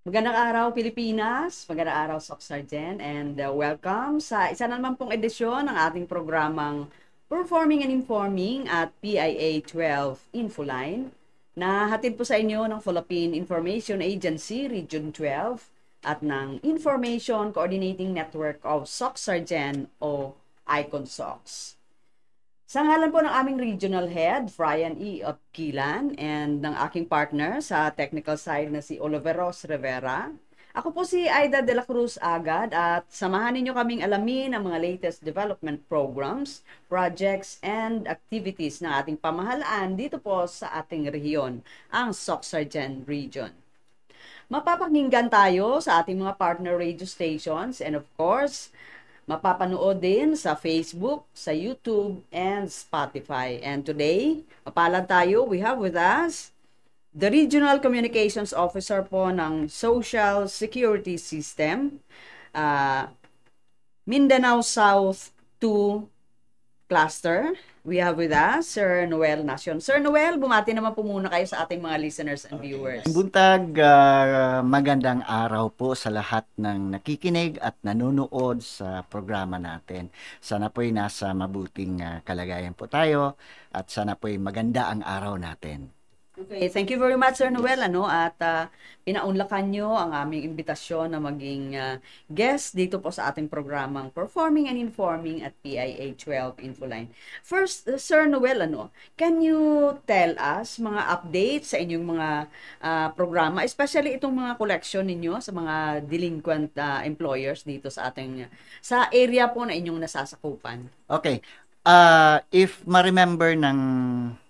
Magandang araw Pilipinas, magandang araw Soc Sargent, and welcome sa isa na naman pong edisyon ng ating programang Performing and Informing at PIA 12 Infoline na hatid po sa inyo ng Philippine Information Agency Region 12 at ng Information Coordinating Network of Soc Sargent o Icon Socs. Sa ngalan po ng aming regional head, Brian E. Opkilan, and ng aking partner sa technical side na si Oliveros Rivera, ako po si Aida de la Cruz Agad at samahan ninyo kaming alamin ang mga latest development programs, projects, and activities ng ating pamahalaan dito po sa ating rehiyon, ang Soc-Sargent Region. Mapapakinggan tayo sa ating mga partner radio stations and of course, mapapanood din sa Facebook, sa YouTube, and Spotify. And today, mapalad tayo, we have with us the Regional Communications Officer po ng Social Security System, Mindanao South 2 Cluster. We have with us Sir Noel Nacion. Sir Noel, bumati naman po muna kayo sa ating mga listeners and viewers. Buntag, magandang araw po sa lahat ng nakikinig at nanonood sa programa natin. Sana po'y nasa mabuting kalagayan po tayo at sana po'y maganda ang araw natin. Okay, thank you very much Sir Noel at pinaunlakan nyo ang aming imbitasyon na maging guest dito po sa ating programang Performing and Informing at PIA 12 Infoline. First, Sir Noel, can you tell us mga updates sa inyong mga programa, especially itong mga collection ninyo sa mga delinquent employers dito sa ating sa area po na inyong nasasakupan? Okay. If ma-remember ng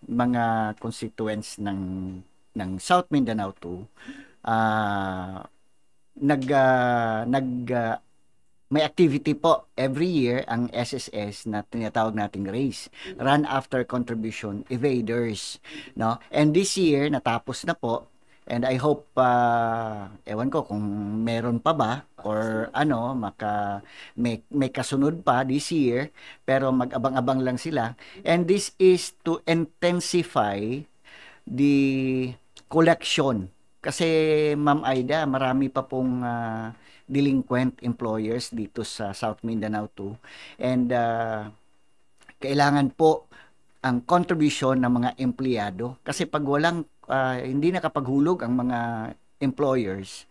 mga constituents ng South Mindanao 2, may activity po every year ang SSS na tinatawag nating RACE, Run After Contribution Evaders, no? And this year natapos na po. And I hope, ewan ko kung meron pa ba or may kasunod pa this year, pero mag-abang-abang lang sila. And this is to intensify the collection. Kasi Ma'am Aida, marami pa pong delinquent employers dito sa South Mindanao 2. And kailangan po ang contribution ng mga empleyado. Kasi pag walang hindi nakapaghulog ang mga employers,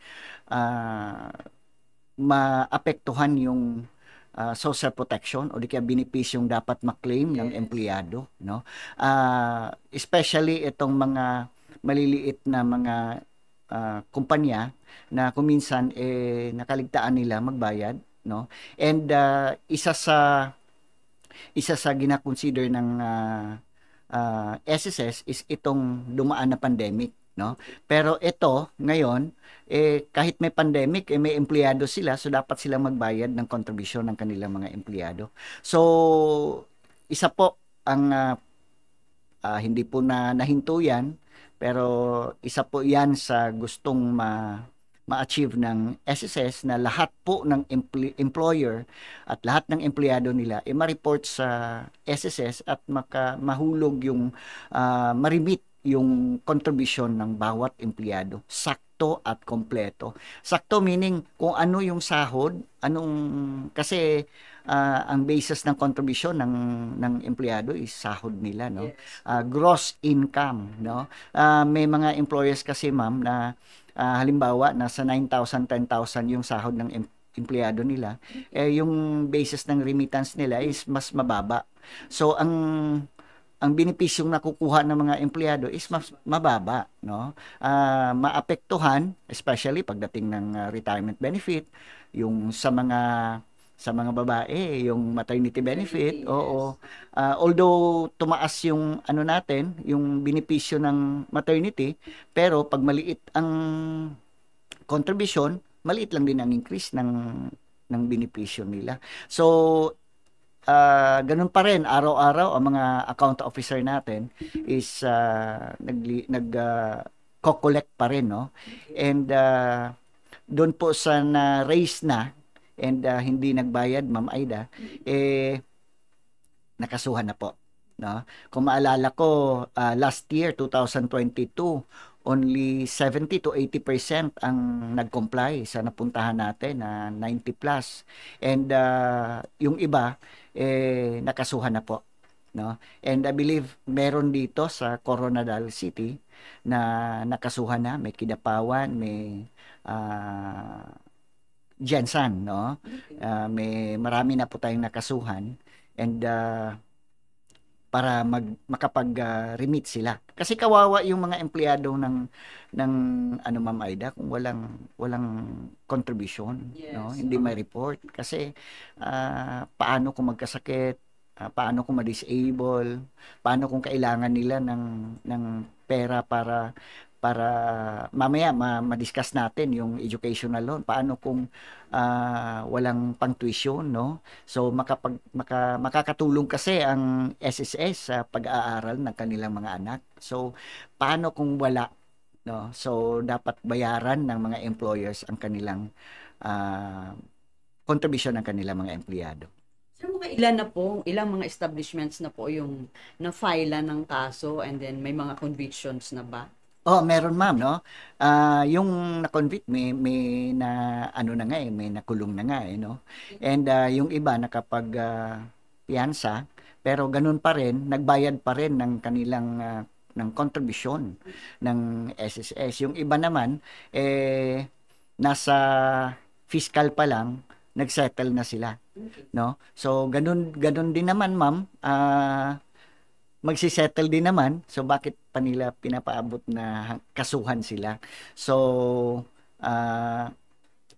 maapektuhan yung social protection o di kaya benepisyong dapat maklaim ng empleyado, no? Especially itong mga maliliit na mga kumpanya na kuminsan nakaligtaan nila magbayad, no? And isa sa gina-consider ng SSS is itong dumaan na pandemic, no? Pero ito ngayon kahit may pandemic may empleyado sila, so dapat silang magbayad ng contribution ng kanilang mga empleyado. So isa po ang hindi po nahinto yan, pero isa po yan sa gustong ma-achieve ng SSS na lahat po ng employer at lahat ng empleyado nila ma-report sa SSS at mahulog yung marimit yung contribution ng bawat empleyado. Sakto at kompleto. Sakto meaning kung ano yung sahod, kasi ang basis ng contribution ng empleyado is sahod nila, no? Gross income, no? May mga employers kasi ma'am na halimbawa nasa 9,000, 10,000 yung sahod ng empleyado nila, yung basis ng remittance nila is mas mababa. So ang benepisyong nakukuha ng mga empleyado is mas mababa, no? Maapektuhan especially pagdating ng retirement benefit, yung sa mga babae, yung maternity benefit, oo. Although tumaas yung yung benepisyo ng maternity, pero pag maliit ang contribution, maliit lang din ang increase ng benepisyo nila. So ganun pa rin araw-araw ang mga account officer natin is collect pa rin, no? And doon po sa na-raise na and hindi nagbayad, Ma'am Aida, nakasuhan na po, no? Kung maalala ko, last year 2022, only 70 to 80% ang nag-comply sa napuntahan natin na 90 plus. And yung iba, nakasuhan na po. No? And I believe meron dito sa Coronadal City na nakasuhan na, may Kidapawan, may Jensan, no? May marami na po tayong nakasuhan and para makapag-remit sila. Kasi kawawa yung mga empleyado ng ano Ma'am Aida kung walang contribution, no? Hindi may report kasi paano kung magkasakit, paano kung ma-disable, paano kung kailangan nila ng pera para mamaya ma-discuss natin yung educational loan. Paano kung walang pang-tuition, no? So makakatulong kasi ang SSS sa pag-aaral ng kanilang mga anak. So paano kung wala, no? So dapat bayaran ng mga employers ang kanilang contribution ng kanilang mga empleyado. So mga ilang mga establishments na po yung na-file ng kaso and then may mga convictions na ba? Oh, meron ma'am, no? Yung na-convict may na ano na nga may nakulong na nga no. And yung iba nakapag piyansa, pero ganun pa rin, nagbayad pa rin ng kanilang ng contribution ng SSS. Yung iba naman nasa fiscal pa lang, nagsettle na sila, no? So ganun din naman ma'am, magsisettle din naman. So, bakit pa nila pinapaabot na kasuhan sila? So,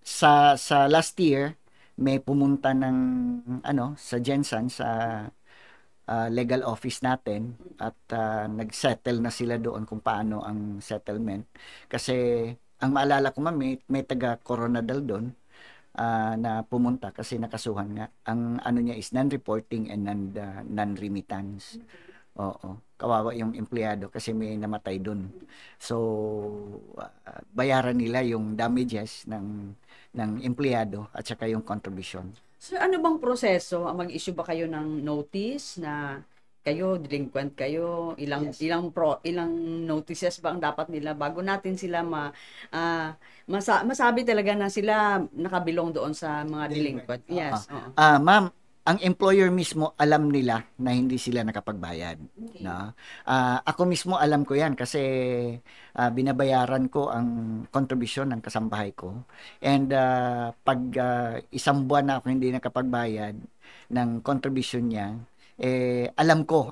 sa last year, may pumunta ng sa Jensen, sa legal office natin at nagsettle na sila doon kung paano ang settlement. Kasi, ang maalala ko may taga Coronadal doon na pumunta kasi nakasuhan nga. Ang ano niya is non-reporting and non-remittance. Oo, kawawa yung empleyado kasi may namatay dun. So, bayaran nila yung damages ng empleyado at saka yung contribution. So ano bang proseso? Mag-issue ba kayo ng notice na kayo delinquent kayo? Ilang notices ba ang dapat nila bago natin sila masabi talaga na sila nakabilong doon sa mga delinquent? Yes. Ma'am, ang employer mismo alam nila na hindi sila nakapagbayad. Okay. No? Ako mismo alam ko yan kasi binabayaran ko ang contribution ng kasambahay ko. And pag isang buwan na ako hindi nakapagbayad ng contribution niya,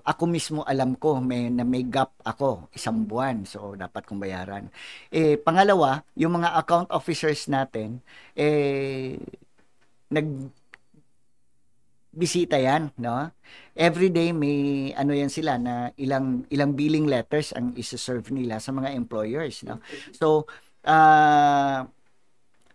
ako mismo alam ko may gap ako isang buwan. So, dapat kong bayaran. Pangalawa, yung mga account officers natin, bisita yan, no? Every day may yan sila na ilang billing letters ang isi-serve nila sa mga employers, no? So,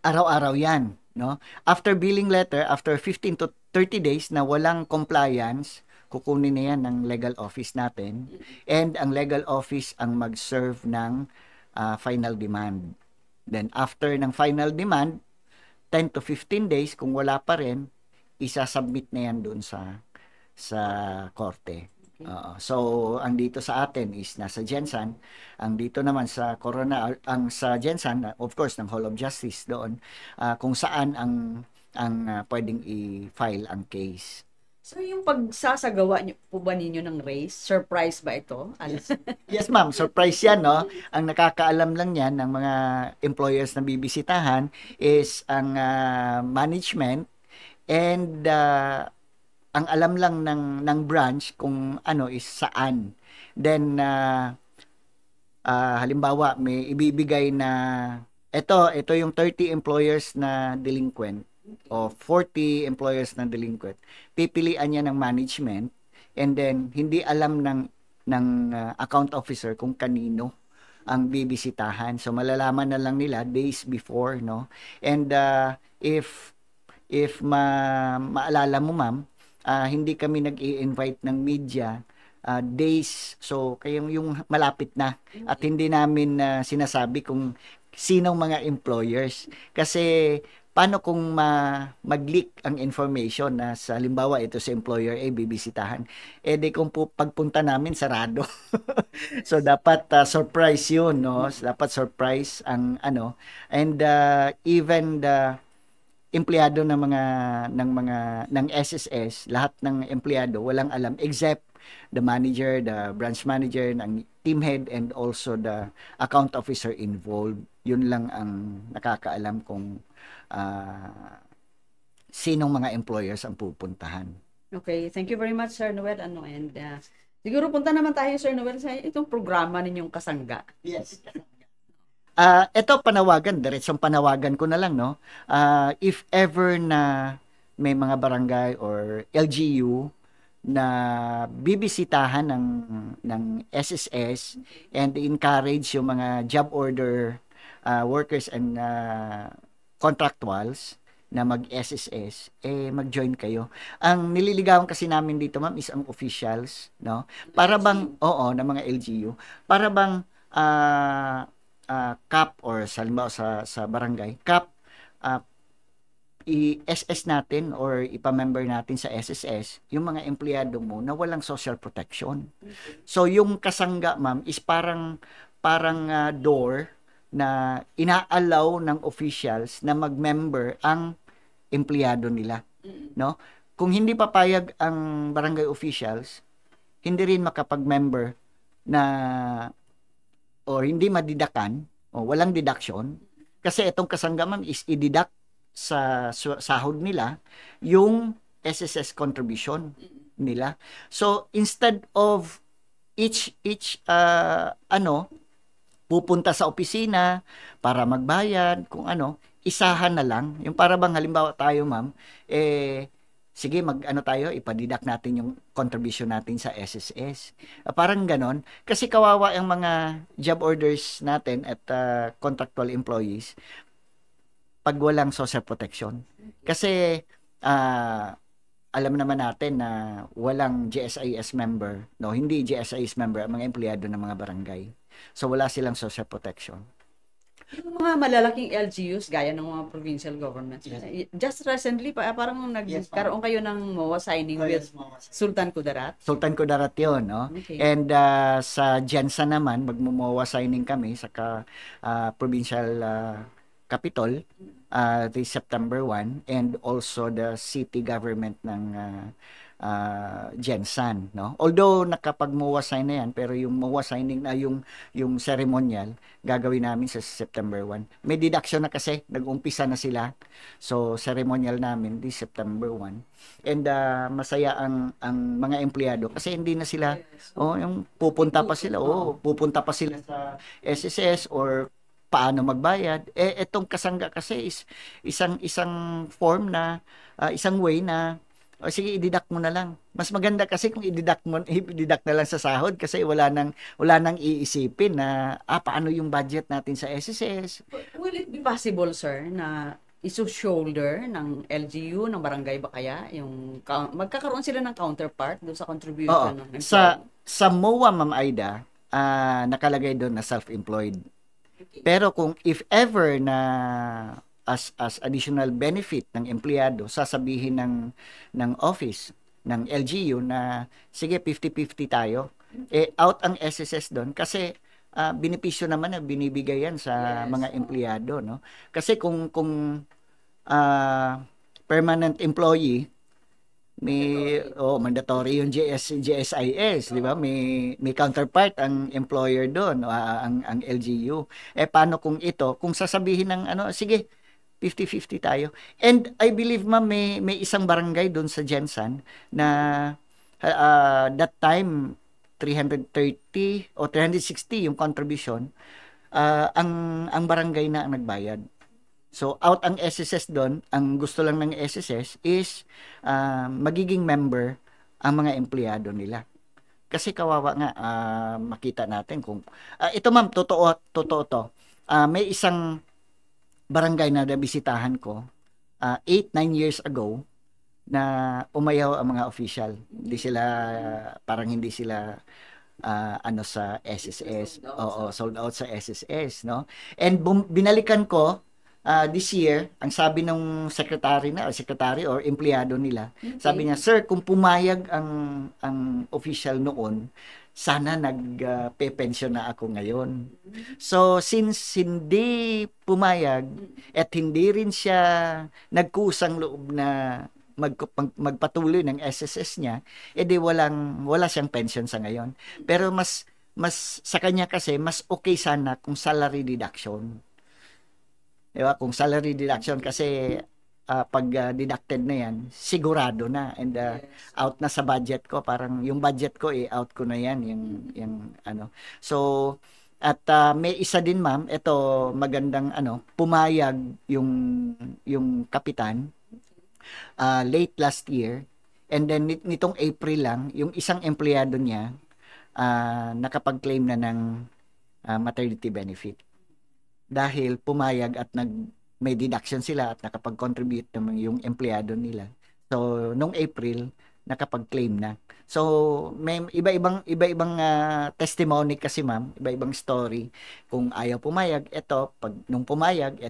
araw-araw yan, no? After billing letter, after 15 to 30 days na walang compliance, kukunin na yan ng legal office natin and ang legal office ang mag-serve ng final demand. Then, after ng final demand, 10 to 15 days, kung wala pa rin, isasubmit na yan doon sa korte. So, ang dito sa atin is nasa Jensen. Ang dito naman sa ang sa Jensen, of course, ng Hall of Justice doon, kung saan ang pwedeng i-file ang case. So, yung pagsasagawa po ba ninyo ng race, surprise ba ito? Yes, ma'am. Surprise yan, no? Ang nakakaalam lang yan ng mga employers na bibisitahan is ang management. And ang alam lang ng branch kung ano is saan. Then halimbawa may ibibigay na ito yung 30 employers na delinquent o 40 employers na delinquent. Pipilian niya ng management and then hindi alam ng account officer kung kanino ang bibisitahan. So malalaman na lang nila days before, no? And if maalala mo ma'am, hindi kami nag-i-invite ng media days, so kayong yung malapit na at hindi namin sinasabi kung sinong mga employers kasi paano kung mag-leak ang information na sa halimbawa ito sa employer A bibisitahan, di kung pagpunta namin sarado. So dapat surprise 'yun, no? Dapat surprise ang ano, and even the empleyado ng SSS, lahat ng empleyado walang alam except the manager, the branch manager, ng team head, and also the account officer involved. Yun lang ang nakakaalam kung sinong mga employers ang pupuntahan. Okay, thank you very much, Sir Noel. And siguro punta naman tayo, Sir Noel, sa itong programa ninyong kasangga. Yes. Ito panawagan, diretsong panawagan ko na lang, no? If ever na may mga barangay or LGU na bibisitahan ng SSS and encourage yung mga job order workers and contractuals na mag-SSS, mag-join kayo. Ang nililigawan kasi namin dito, ma'am, is ang officials, no? Para bang, ng mga LGU, para bang CAP or sa barangay, CAP, i-SS natin or ipa-member natin sa SSS yung mga empleyado mo na walang social protection. So yung kasangga, ma'am, is parang door na ina-allow ng officials na mag-member ang empleyado nila, no? Kung hindi papayag ang barangay officials, hindi rin makapag-member na or hindi madidakan o walang deduction kasi itong kasangga, ma'am, is i-deduct sa sahod nila yung SSS contribution nila. So instead of each pupunta sa opisina para magbayad kung isahan na lang. Yung para bang halimbawa tayo, ma'am, sige, tayo, ipadidak natin yung contribution natin sa SSS. Parang ganon. Kasi kawawa yung mga job orders natin at contractual employees pag walang social protection. Kasi, alam naman natin na walang GSIS member, no, hindi GSIS member ang mga empleyado ng mga barangay. So, wala silang social protection. Yung mga malalaking LGUs, gaya ng mga provincial governments, just recently, parang nagkaroon kayo ng MOA signing with Sultan Kudarat. Sultan Kudarat yun, no? Okay. And sa Jensen naman, magmo-MOA signing kami sa provincial capital this September 1, and also the city government ng Jensen, no? Although nakapag-MOA sign na yan, pero yung MOA signing na yung ceremonial gagawin namin sa September 1. May deduction na kasi, nag-umpisa na sila. So ceremonial namin this September 1. And masaya ang mga empleyado kasi hindi na sila yung pupunta pa sila sa SSS or paano magbayad. Etong kasangga kasi is isang form na isang way na sige, i-deduct mo na lang. Mas maganda kasi kung i-deduct na lang sa sahod kasi wala nang iisipin na paano yung budget natin sa SSS. Will it be possible, sir, na isu-shoulder ng LGU, ng barangay ba kaya, yung magkakaroon sila ng counterpart doon sa contribution ng employee? Sa MOA, Ma'am Aida, nakalagay doon na self-employed. Pero kung if ever na as additional benefit ng empleyado, sasabihin ng office ng LGU na sige 50-50 tayo. Out ang SSS doon kasi benepisyo naman na binibigay yan sa mga empleyado, no? Kasi kung permanent employee, may mandatory yung GSIS, di ba? May counterpart ang employer doon, ang LGU. Paano kung kung sasabihin ng sige 50-50 tayo. And I believe, ma'am, may isang barangay doon sa Jensen na that time 330 o 360 yung contribution, ang barangay na ang nagbayad. So out ang SSS doon, ang gusto lang ng SSS is magiging member ang mga empleyado nila. Kasi kawawa nga, makita natin kung ito, ma'am, totoo to. May isang barangay na nabisitahan ko 8-9 years ago na umayaw ang mga official. Hindi sila sa SSS. Sold out sa SSS, no? And binalikan ko this year, ang sabi ng secretary or empleyado nila, sabi niya, "Sir, kung pumayag ang official noon, sana nagpe-pension na ako ngayon." So, since hindi pumayag at hindi rin siya nagkusang loob na magpatuloy ng SSS niya, edi wala siyang pension sa ngayon. Pero mas sa kanya kasi mas okay sana kung salary deduction. Diba? Kung salary deduction kasi pag deducted na yan, sigurado na and out na sa budget ko, parang yung budget ko out ko na yan yung ano. So at may isa din ma'am, ito magandang pumayag yung kapitan late last year, and then nitong April lang yung isang empleyado niya nakapag-claim na ng maternity benefit dahil pumayag at may deduction sila at nakapag-contribute naman yung empleyado nila. So nung April nakapag-claim na. So may iba-ibang testimony kasi ma'am, iba-ibang story. Kung ayaw pumayag, nung pumayag,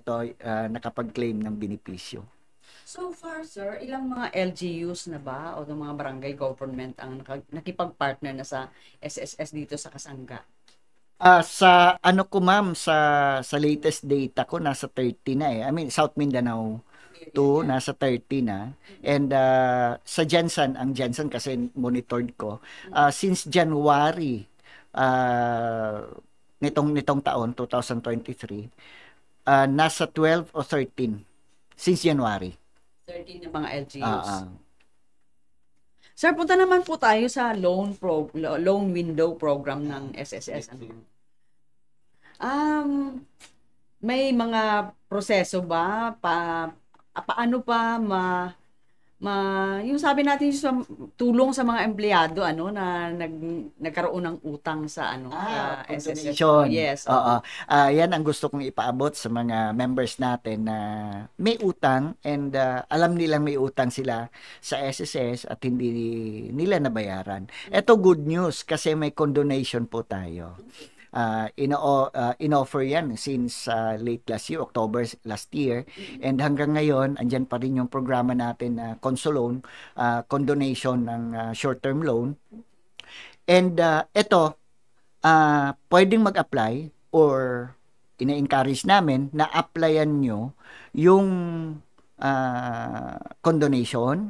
nakapag-claim ng benepisyo. So far, sir, ilang mga LGUs na ba o ng mga barangay government ang nakipag-partner na sa SSS dito sa Kasangga? Sa ano ko ma'am, sa latest data ko, nasa 30 na I mean, South Mindanao nasa 30 na. And sa Jensen, ang Jensen kasi monitored ko, since January nitong taon, 2023, nasa 12 o 13 since January. 13 na mga LGUs. Sir, punta naman po tayo sa loan window program ng SSS. May mga proseso ba paano pa yung sabi natin sa tulong sa mga empleyado na nagkaroon ng utang sa SSS. Yes. Yan ang gusto kong ipaabot sa mga members natin na may utang and alam nilang may utang sila sa SSS at hindi nila nabayaran. Ito good news kasi may condonation po tayo. In-offer yan since late last year, October last year, and hanggang ngayon andyan pa rin yung programa natin na Consolone, condonation ng short-term loan. And ito pwedeng mag-apply or ina-encourage namin na applyan nyo yung condonation,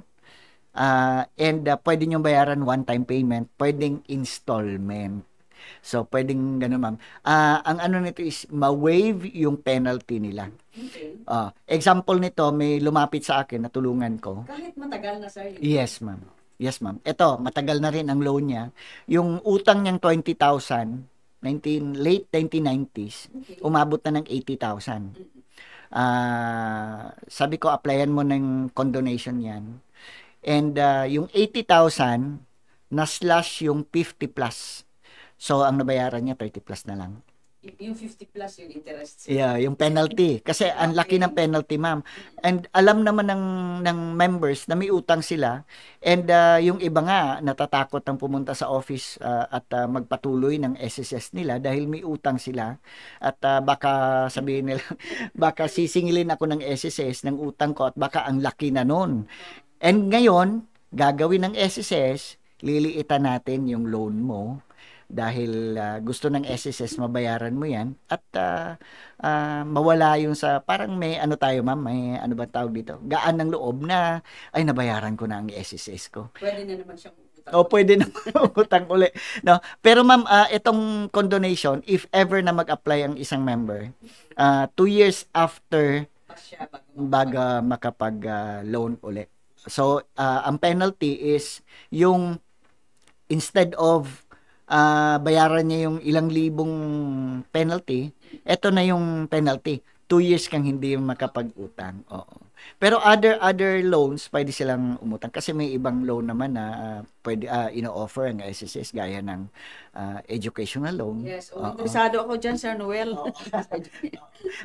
and pwede nyo bayaran one-time payment, pwedeng installment. So, pwedeng gano'n, ma'am. Ang nito is, ma-waive yung penalty nila. Okay. Example nito, may lumapit sa akin, natulungan ko. Kahit matagal na, sir. Yes, ma'am. Yes, ma'am. Ito, matagal na rin ang loan niya. Yung utang niyang 20,000, late 1990s, umabot na ng 80,000. Sabi ko, applyan mo ng condonation yan. And yung 80,000, na-slash yung 50 plus. So, ang nabayaran niya, 30 plus na lang. Yung 50 plus yung interest. Yeah, yung penalty. Kasi ang laki ng penalty, ma'am. And alam naman ng members na may utang sila. And yung iba nga, natatakot ang pumunta sa office at magpatuloy ng SSS nila dahil may utang sila. At baka sabihin nila, baka sisingilin ako ng SSS ng utang ko at baka ang laki na nun. And ngayon, gagawin ng SSS, liliitan natin yung loan mo dahil gusto ng SSS mabayaran mo yan at mawala yung sa parang may tayo ma'am, may ba tawag dito, gaan ng loob na ay nabayaran ko na ang SSS ko. Pwede na naman siyang utang. Pwede na utang uli. No? Pero ma'am, itong condonation, if ever na mag-apply ang isang member, 2 years after baga makapag-loan uli. So, ang penalty is yung instead of bayaran niya yung ilang libong penalty, eto na yung penalty. 2 years kang hindi makapag-utang. Oo. Pero other loans, pwede silang umutang. Kasi may ibang loan naman na pwede ino-offer ang SSS gaya ng educational loan. Yes. Interesado ako dyan, Sir Noel. Kasi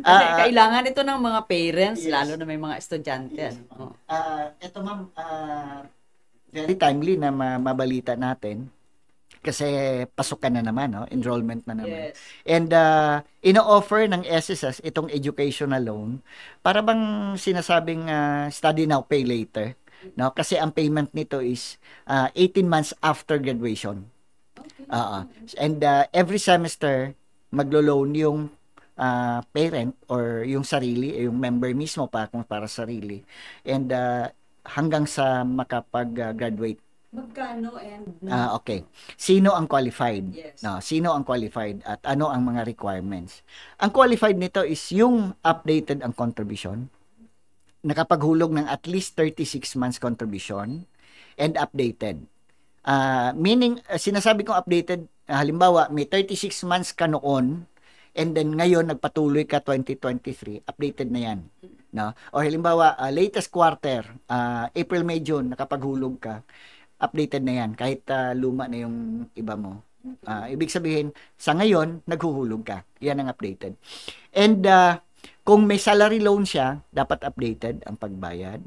kailangan ito ng mga parents, yes, lalo na may mga estudyante. Yes. Ito ma'am, very timely na mabalita natin. kasi pasok ka na naman, no? Enrollment na naman. Yes. And ino-offer ng SSS itong educational loan para bang sinasabing study now, pay later. No? Kasi ang payment nito is 18 months after graduation. Okay. And every semester, maglo-loan yung parent or yung sarili, yung member mismo kung para sarili. And hanggang sa makapag-graduate. Magkano and Okay. Sino ang qualified? yes. No, sino ang qualified at ano ang mga requirements? Ang qualified nito is yung updated ang contribution, nakapaghulog ng at least 36 months contribution and updated. Meaning, sinasabi kong updated, halimbawa, may 36 months ka noon and then ngayon nagpatuloy ka 2023, updated na yan. No? O halimbawa, latest quarter, April, May, June, nakapaghulog ka, updated na yan kahit luma na yung iba mo. Ibig sabihin, sa ngayon, naghuhulog ka. Yan ang updated. And kung may salary loan siya, dapat updated ang pagbayad.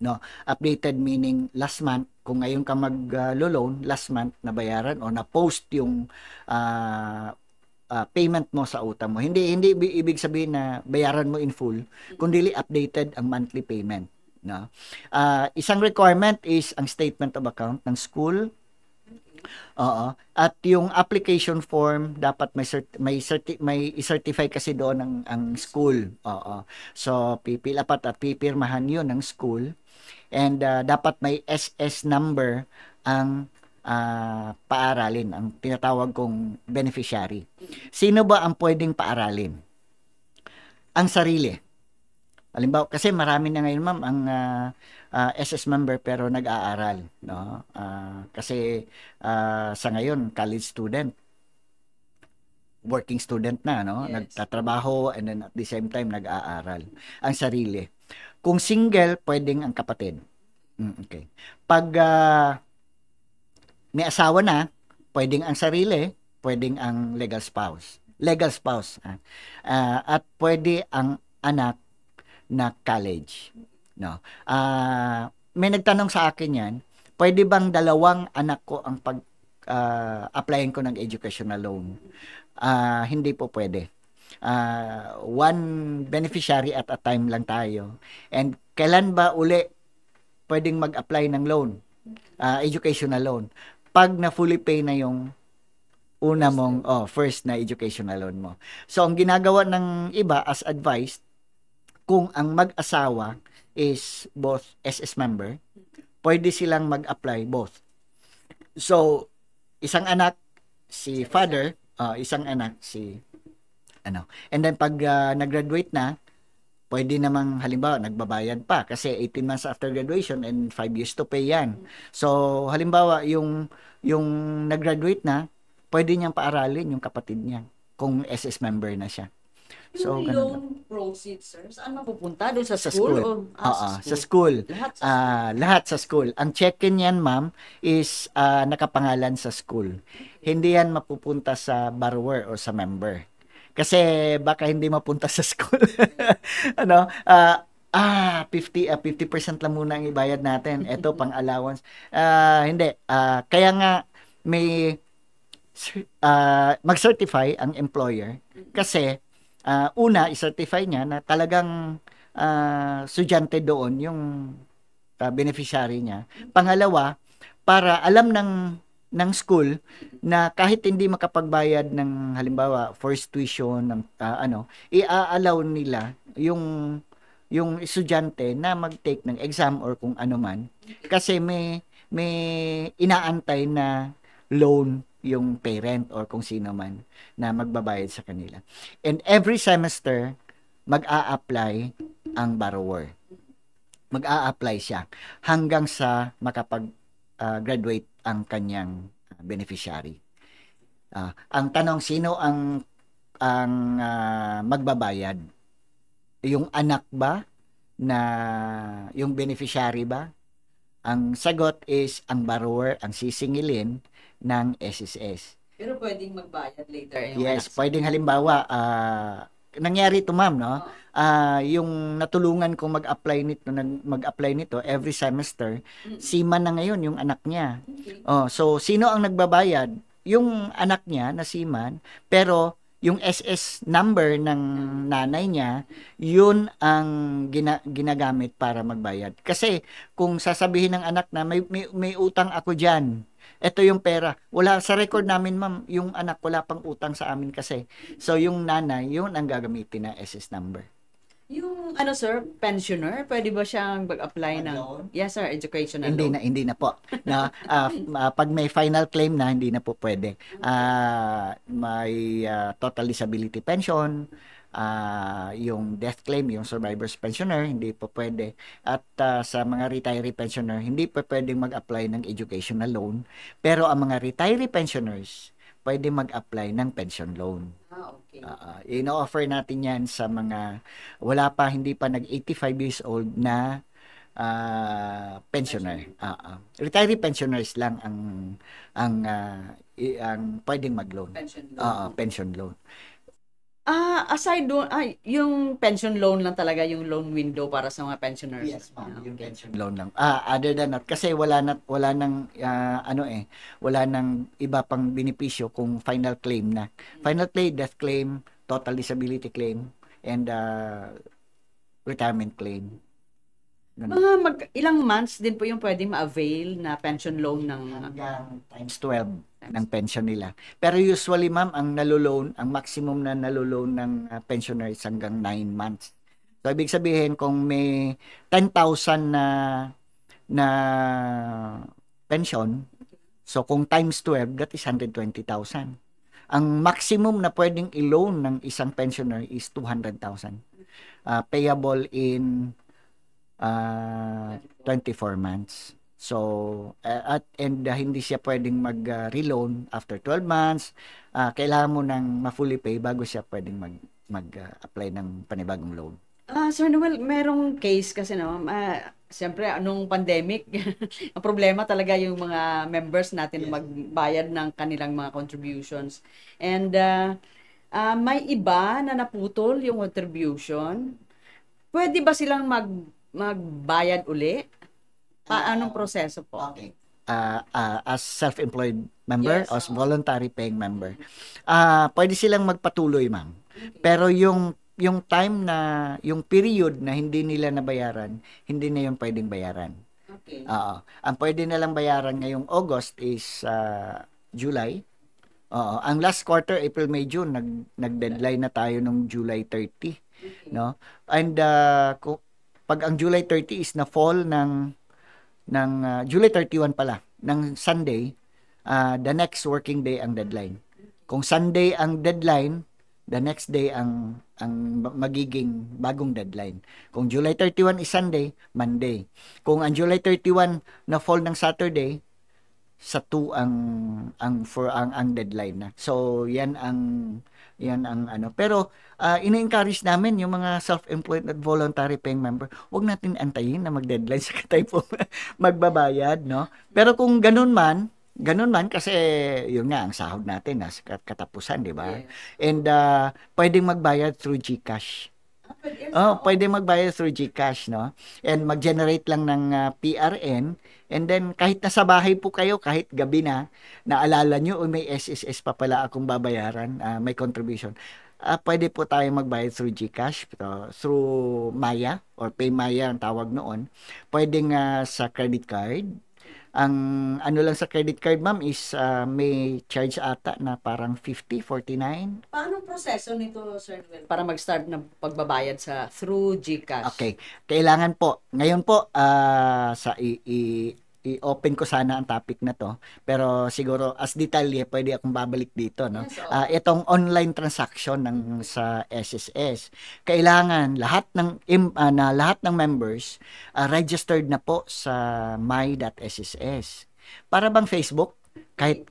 No, updated meaning last month, kung ngayon ka mag-loan, last month nabayaran o na-post yung payment mo sa utang mo. Hindi ibig sabihin na bayaran mo in full, kundi updated ang monthly payment. No? Isang requirement is ang statement of account ng school. At yung application form dapat may i-certify kasi doon ang school. So pipirapat at pipirmahan 'yon ng school. And dapat may SS number ang paaralin, ang tinatawag kong beneficiary. Sino ba ang pwedeng paaralin? Ang sarili. Halimbawa, kasi marami na ngayon, ma'am, ang SS member pero nag-aaral. No? Kasi sa ngayon, college student, working student na, no? Yes. Nagtatrabaho and then at the same time, nag-aaral. Ang sarili. Kung single, pwedeng ang kapatid. Okay. Pag may asawa na, pwedeng ang sarili, pwedeng ang legal spouse. Legal spouse. At pwede ang anak na college. No. May nagtanong sa akin yan, pwede bang dalawang anak ko ang applyin ko ng educational loan? Hindi po pwede. One beneficiary at a time lang tayo. And kailan ba uli pwedeng mag-apply ng loan? Educational loan. Pag na fully pay na yung una mong first na educational loan mo. So ang ginagawa ng iba as advised, kung ang mag-asawa is both SS member, pwede silang mag-apply both. So, isang anak si father, isang anak si ano. And then pag nag-graduate na, pwede namang halimbawa nagbabayad pa kasi 18 months after graduation and 5 years to pay yan. So, halimbawa yung nag-graduate na, pwede niyang paaralin yung kapatid niya kung SS member na siya. So, yung loan proceeds, sir, saan mapupunta? Doon sa school? Sa school. Lahat sa school. Ang check-in yan, ma'am, is nakapangalan sa school. Hindi yan mapupunta sa borrower o sa member. Kasi baka hindi mapunta sa school. 50% lang muna ang ibayad natin. Ito, pang allowance. Hindi. Kaya nga, may mag-certify ang employer kasi una, i-certify niya na talagang estudyante doon yung beneficiary niya. Pangalawa, para alam ng school na kahit hindi makapagbayad ng halimbawa first tuition ng i-allow nila yung estudyante na mag-take ng exam or kung ano man kasi may inaantay na loan yung parent or kung sino man na magbabayad sa kanila. And every semester, mag-a-apply ang borrower. Mag-a-apply siya hanggang sa makapag-graduate ang kanyang beneficiary. Ang tanong, sino ang magbabayad? Yung anak ba? Na yung beneficiary ba? Ang sagot is ang borrower ang sisingilin ng SSS. Pero pwedeng magbayad later yung Yes, anak. pwedeng halimbawa nangyari to ma'am, no? Yung natulungan ko mag-apply nito every semester, seaman na ngayon yung anak niya. Okay. So sino ang nagbabayad? Yung anak niya na seaman, pero yung SS number ng nanay niya, yun ang ginagamit para magbayad. Kasi kung sasabihin ng anak na may utang ako diyan, ito yung pera. Wala sa record namin, ma'am, yung anak wala pang utang sa amin kasi. So yung nanay, yun ang gagamitin na SS number. Yung ano sir, pensioner, pwede ba siyang mag-apply ng Loan? yes sir, educational Hindi loan? na hindi na po. Na pag may final claim na hindi na po pwede. May total disability pension, yung death claim, yung survivor's pensioner, hindi po pwede. At sa mga retiree pensioner, hindi po pwedeng mag-apply ng educational loan. Pero ang mga retiree pensioners, pwede mag-apply ng pension loan. Okay. Ino-offer natin yan sa mga hindi pa nag-85 years old na pensioner. Retiree pensioners lang ang pwedeng mag-loan. Pension loan. Pension loan. Aside doon, yung pension loan lang talaga yung loan window para sa mga pensioners. Yes, ma'am. Yung Okay. pension loan lang. Other than that, kasi wala nang wala nang iba pang benepisyo kung final claim na. Final claim, death claim, total disability claim, and retirement claim. Mga ilang months din po yung pwedeng ma-avail na pension loan ng Hanggang times 12 ng pension nila. Pero usually, ma'am, ang maximum na nalo-loan ng pensioner is hanggang 9 months. So, ibig sabihin, kung may 10,000 na pension, so kung times 12, that is 120,000. Ang maximum na pwedeng i-loan ng isang pensioner is 200,000. Payable in 24 months. So, hindi siya pwedeng mag-reloan after 12 months. Kailangan mo ng ma-fully pay bago siya pwedeng mag-apply ng panibagong loan. Sir Noel, merong case kasi siyempre, anong pandemic, ang problema talaga yung mga members natin magbayad ng kanilang mga contributions. And may iba na naputol yung contribution. Pwede ba silang magbayad uli? Anong proseso po? Okay. As self-employed member, Yes, as voluntary paying member, pwede silang magpatuloy, ma'am. Pero yung time na, yung period na hindi nila nabayaran, hindi na yun pwedeng bayaran. Okay. Ang pwede na lang bayaran ngayong August is July. Ang last quarter, April, May, June, nag-deadline na tayo nung July 30. No? And pag ang July 30 is na fall ng July 31 pala, ng Sunday, the next working day ang deadline. Kung Sunday ang deadline, the next day ang magiging bagong deadline. Kung July 31 is Sunday, Monday. Kung ang July 31 na fall ng Saturday, sa 2 ang deadline na. So yan ang ano. Pero ina-encourage namin yung mga self-employed at voluntary paying member, wag natin antayin na mag-deadline sa tayo magbabayad, no? Pero kung ganun man kasi yun nga ang sahod natin nasa katapusan, di ba? Yeah. And pwedeng magbayad through GCash. Pwede magbayad through GCash, no? And mag-generate lang ng PRN, and then kahit nasa bahay po kayo, kahit gabi na, naalala nyo, may SSS pa pala akong babayaran, may contribution. Pwede po tayo magbayad through GCash, through Maya, or PayMaya ang tawag noon. Pwedeng sa credit card. Ang ano lang sa credit card, ma'am, is may charge ata na parang 50, 49. Paano proseso nito, Sir Noel, para mag-start ng pagbabayad through GCash? Okay. Kailangan po, ngayon po, i-open ko sana ang topic na to. Pero siguro, as detalye, pwede akong babalik dito, no? Yes, Itong online transaction sa SSS. Kailangan lahat ng members registered na po sa my.sss. Para bang Facebook? Kahit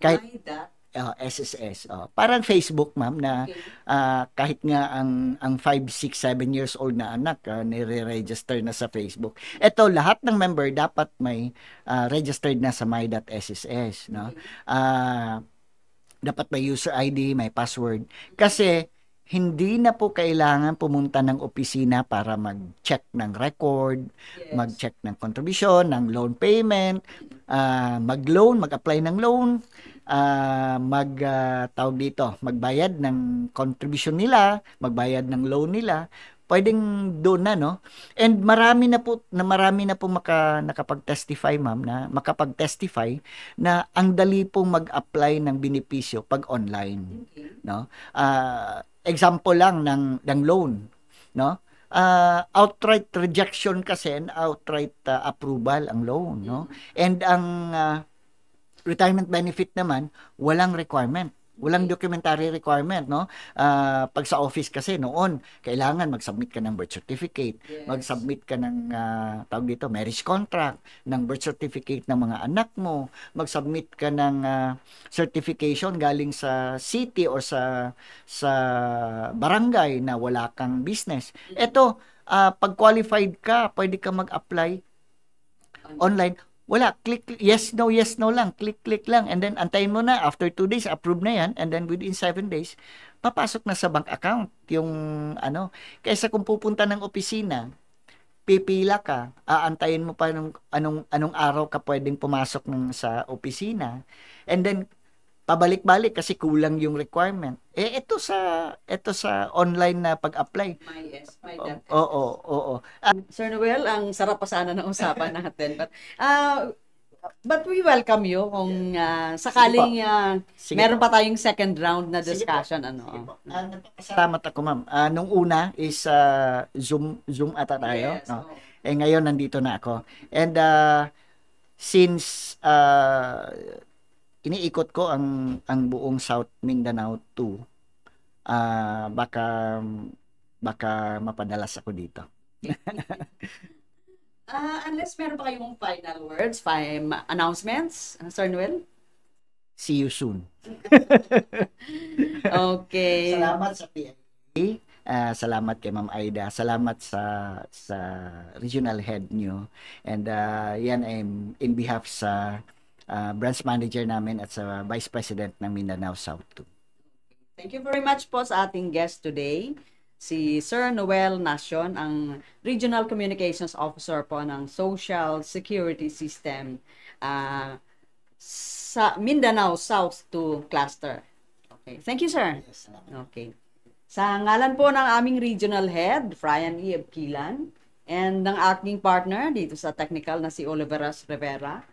SSS. Parang Facebook, ma'am, na kahit nga ang 5, 6, 7 years old na anak nire-register na sa Facebook. Ito, lahat ng member dapat may registered na sa my.sss, no? Dapat may user ID, may password. Kasi hindi na po kailangan pumunta ng opisina para mag-check ng record, Yes. mag-check ng contribution, ng loan payment, mag-loan, mag-apply ng loan, tawag dito, magbayad ng contribution nila, magbayad ng loan nila. Pwedeng doon na, no? And marami na po nakapag-testify, ma'am, na makapag-testify na ang dali pong mag-apply ng benepisyo pag online, Okay. no? Example lang ng loan, no? Outright rejection kasi and outright approval ang loan, no? And ang retirement benefit naman, walang requirement. Walang documentary requirement, no? Pag sa office kasi noon, kailangan mag-submit ka ng birth certificate, Yes. mag-submit ka ng tawag dito, marriage contract, ng birth certificate ng mga anak mo, mag-submit ka ng certification galing sa city or sa barangay na wala kang business. Ito, pag qualified ka, pwede ka mag-apply online. Wala, yes, no lang, click lang, and then antayin mo na, after 2 days, approve na yan, and then within 7 days, papasok na sa bank account yung kaysa kung pupunta ng opisina, pipila ka, aantayin mo pa anong araw ka pwedeng pumasok sa opisina, and then pabalik-balik kasi kulang yung requirement. Ito sa online na pag-apply. Oo. Sir Noel, ang sarap pa sana ng usapan natin. But we welcome you kung sakaling Sige meron po. pa tayong second round na Sige discussion. Salamat ako, ma'am. Nung una is Zoom ata tayo, Yes, no? oo. Ngayon nandito na ako. And since iniikot ko ang buong South Mindanao 2, baka mapadalas ako dito. Unless meron pa kayong final words, announcements, Sir Noel? See you soon. Okay. Salamat sa PIA. Salamat kay Ma'am Aida. Salamat sa regional head nyo. And yan ay in behalf sa branch manager namin at sa Vice President ng Mindanao South 2. Thank you very much po sa ating guest today, si Sir Noel Nacion, ang Regional Communications Officer po ng Social Security System sa Mindanao South 2 Cluster. Okay. Thank you, sir. Yes, salamat. Okay. Sa ngalan po ng aming Regional Head, Brian E. Abquilan, and ng aking partner dito sa technical na si Oliveras Rivera,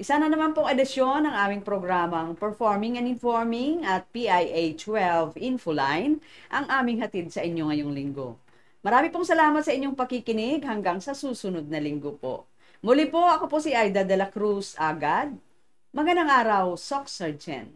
isa na naman pong edisyon ng aming programang Performing and Informing at PIA 12 Infoline ang aming hatid sa inyo ngayong linggo. Marami pong salamat sa inyong pakikinig hanggang sa susunod na linggo po. Muli po, ako po si Aida de la Cruz Agad. Magandang araw, Soc Sergeant.